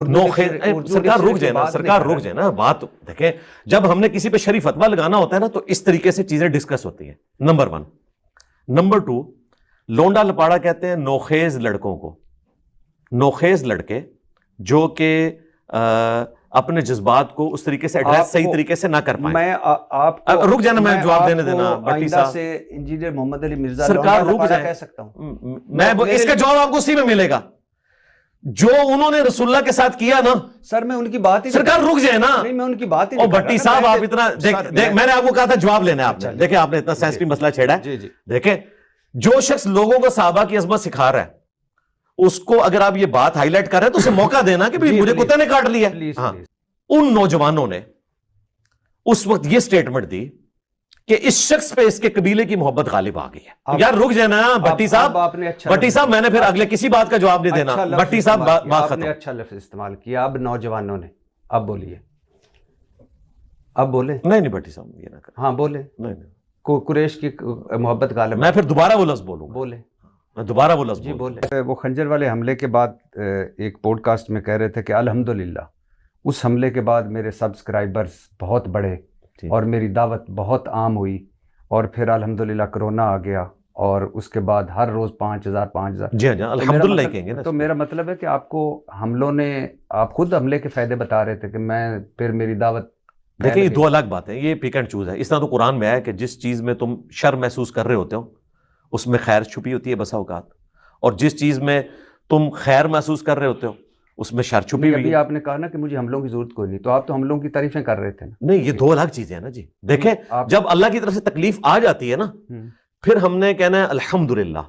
سرکار رک جائے نا، سرکار رک جائے نا، بات دیکھیں جب ہم نے کسی پہ شریف فتویٰ لگانا ہوتا ہے نا تو اس طریقے سے چیزیں ڈسکس ہوتی ہیں، نمبر 1۔ نمبر 2، لونڈا لپاڑا کہتے ہیں نوخیز لڑکوں کو، نوخیز لڑکے جو کہ اپنے جذبات کو اس طریقے سے ایڈریس صحیح طریقے سے نہ کر پائیں۔ میں آپ کو رک جانا، میں جواب دینے دینا بٹی صاحب سے انجینئر محمد علی مرزا سرکار رک جائے کہہ سکتا ہوں، میں اس کا جواب آپ کو اسی میں ملے گا جو انہوں نے رسول اللہ کے ساتھ کیا نا۔ سر میں ان کی بات ہی سرکار رک جائے نا، نہیں میں ان کی بات ہی اور بٹی صاحب آپ اتنا میں نے آپ کو کہا تھا جواب لینا ہے آپ نے، دیکھیں آپ نے اتنا سینسٹیو مسئلہ چھیڑا ہے۔ دیکھیں جو شخص لوگوں کو صحابہ کی عظمت سکھا رہا ہے اس کو اگر آپ یہ بات ہائی لائٹ کر رہے ہیں تو اسے موقع دینا کہ مجھے کتے نے کاٹ لیا۔ ہاں، ان نوجوانوں نے اس وقت یہ سٹیٹمنٹ دی کہ اس شخص پہ اس کے قبیلے کی محبت غالب آ گئی ہے۔ یار رک جانا بٹی صاحب، بٹی صاحب میں نے پھر اگلے کسی بات کا جواب نہیں دینا۔ بٹی صاحب بات ختم۔ اچھا لفظ استعمال کیا اب نوجوانوں نے، اب بولیے، اب بولے۔ نہیں بٹی صاحب یہ نہ کریں، ہاں بولے۔ نہیں قریش کی محبت غالب، میں پھر دوبارہ وہ لفظ بولوں، بولے، میں دوبارہ وہ لفظ بولے۔ وہ خنجر والے حملے کے بعد ایک پوڈ کاسٹ میں کہہ رہے تھے کہ الحمدللہ اس حملے کے بعد میرے سبسکرائبرز بہت بڑھے اور میری دعوت بہت عام ہوئی، اور پھر الحمدللہ کرونا آ گیا اور اس کے بعد ہر روز 5000 جی ہاں الحمدللہ کہیں گے نا۔ تو میرا مطلب ہے کہ آپ کو حملوں نے، آپ خود حملے کے فائدے بتا رہے تھے کہ میں پھر میری دعوت، دیکھیں یہ دو الگ باتیں، یہ پک اینڈ چوز ہے۔ اس طرح تو قرآن میں ہے کہ جس چیز میں تم شر محسوس کر رہے ہوتے ہو اس میں خیر چھپی ہوتی ہے بسا اوقات، اور جس چیز میں تم خیر محسوس کر رہے ہوتے ہو اس میں شر چھپی ہوئی ہے۔ ابھی آپ نے کہا نا کہ مجھے حملوں کی ضرورت کوئی نہیں، تو آپ تو حملوں کی تعریفیں کر رہے تھے نا۔ نہیں یہ دو الگ چیزیں ہیں نا جی۔ دیکھیں جب اللہ کی طرف سے تکلیف آ جاتی ہے نا پھر ہم نے کہنا ہے الحمدللہ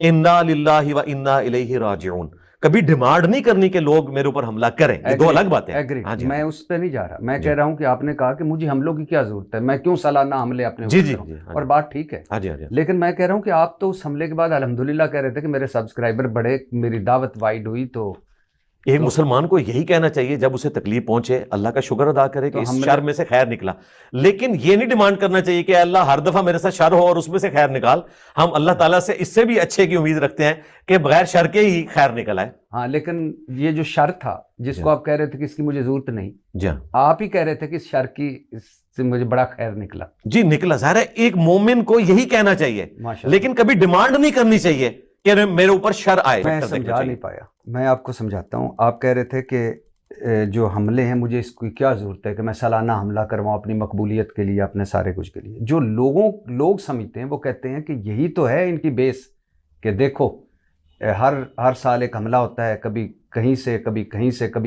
انا للہ و انا الیہ راجعون، کبھی ڈیمانڈ نہیں کرنی کہ لوگ میرے اوپر حملہ کریں، یہ دو الگ باتیں ہیں۔ میں اس پہ نہیں جا رہا، میں کہہ رہا ہوں کہ آپ نے کہا کہ مجھے حملوں کی کیا ضرورت ہے، میں کیوں سالانہ حملے اپنے اور بات ٹھیک ہے، لیکن میں کہہ رہا ہوں کہ آپ تو اس حملے کے بعد الحمدللہ کہہ رہے تھے کہ میرے سبسکرائبر بڑھے، میری دعوت وائڈ ہوئی۔ تو ایک مسلمان کو یہی کہنا چاہیے جب اسے تکلیف پہنچے اللہ کا شکر ادا کرے کہ اس شر میں سے خیر نکلا، لیکن یہ نہیں ڈیمانڈ کرنا چاہیے کہ اللہ ہر دفعہ میرے ساتھ شر ہو اور اس میں سے خیر نکال۔ ہم اللہ تعالیٰ سے اس سے بھی اچھے کی امید رکھتے ہیں کہ بغیر شر کے ہی خیر نکل آئے۔ ہاں لیکن یہ جو شر تھا جس کو آپ کہہ رہے تھے کہ اس کی مجھے ضرورت نہیں، جی آپ ہی کہہ رہے تھے کہ اس شر کی سے مجھے بڑا خیر نکلا۔ جی نکلا، ظاہر ہے ایک مومن کو یہی کہنا چاہیے، لیکن کبھی ڈیمانڈ نہیں کرنی چاہیے کہ میرے اوپر شر آئے۔ میں سمجھا نہیں پایا، میں آپ کو سمجھاتا ہوں۔ آپ کہہ رہے تھے کہ جو حملے ہیں مجھے اس کی کیا ضرورت ہے کہ میں سالانہ حملہ کرواؤں اپنی مقبولیت کے لیے، اپنے سارے کچھ کے لیے۔ جو لوگ سمجھتے ہیں وہ کہتے ہیں کہ یہی تو ہے ان کی بیس، کہ دیکھو ہر سال ایک حملہ ہوتا ہے، کبھی کہیں سے کبھی کہیں سے کبھی